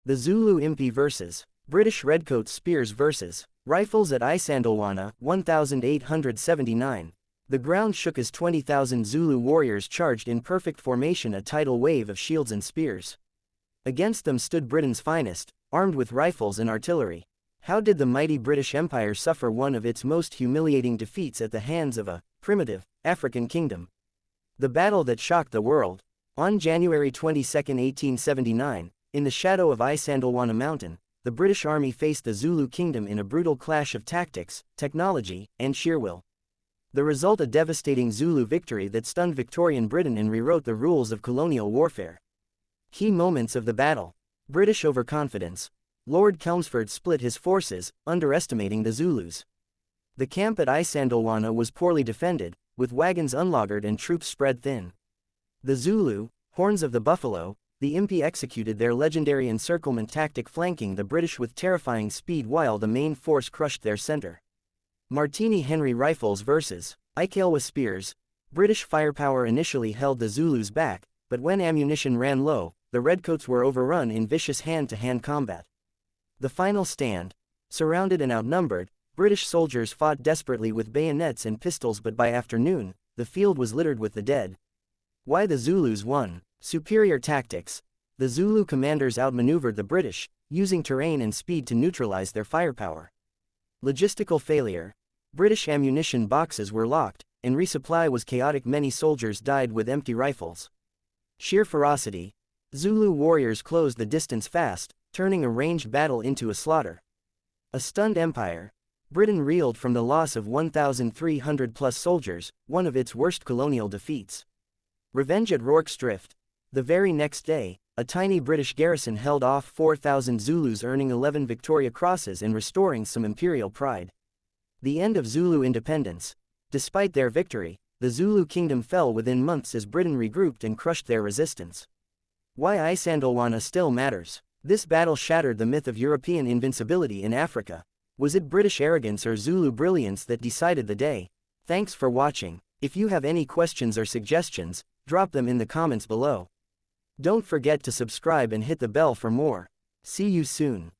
The Zulu Impi vs. British Redcoats spears vs. rifles at Isandlwana, 1879. The ground shook as 20,000 Zulu warriors charged in perfect formation, a tidal wave of shields and spears. Against them stood Britain's finest, armed with rifles and artillery. How did the mighty British Empire suffer one of its most humiliating defeats at the hands of a primitive African kingdom? The battle that shocked the world. On January 22, 1879, in the shadow of Isandlwana Mountain, the British Army faced the Zulu Kingdom in a brutal clash of tactics, technology, and sheer will. The result, a devastating Zulu victory that stunned Victorian Britain and rewrote the rules of colonial warfare. Key moments of the battle. British overconfidence. Lord Chelmsford split his forces, underestimating the Zulus. The camp at Isandlwana was poorly defended, with wagons unloggered and troops spread thin. The Zulu, horns of the buffalo, the Impi executed their legendary encirclement tactic, flanking the British with terrifying speed while the main force crushed their center. Martini Henry rifles vs. Ikalwa spears. British firepower initially held the Zulus back, but when ammunition ran low, the Redcoats were overrun in vicious hand-to-hand combat. The final stand. Surrounded and outnumbered, British soldiers fought desperately with bayonets and pistols, but by afternoon, the field was littered with the dead. Why the Zulus won? Superior tactics. The Zulu commanders outmaneuvered the British, using terrain and speed to neutralize their firepower. Logistical failure. British ammunition boxes were locked, and resupply was chaotic. Many soldiers died with empty rifles. Sheer ferocity. Zulu warriors closed the distance fast, turning a ranged battle into a slaughter. A stunned empire. Britain reeled from the loss of 1,300+ soldiers, one of its worst colonial defeats. Revenge at Rorke's Drift. The very next day, a tiny British garrison held off 4,000 Zulus, earning 11 Victoria Crosses and restoring some imperial pride. The end of Zulu independence. Despite their victory, the Zulu kingdom fell within months as Britain regrouped and crushed their resistance. Why Isandlwana still matters. This battle shattered the myth of European invincibility in Africa. Was it British arrogance or Zulu brilliance that decided the day? Thanks for watching. If you have any questions or suggestions, drop them in the comments below. Don't forget to subscribe and hit the bell for more. See you soon.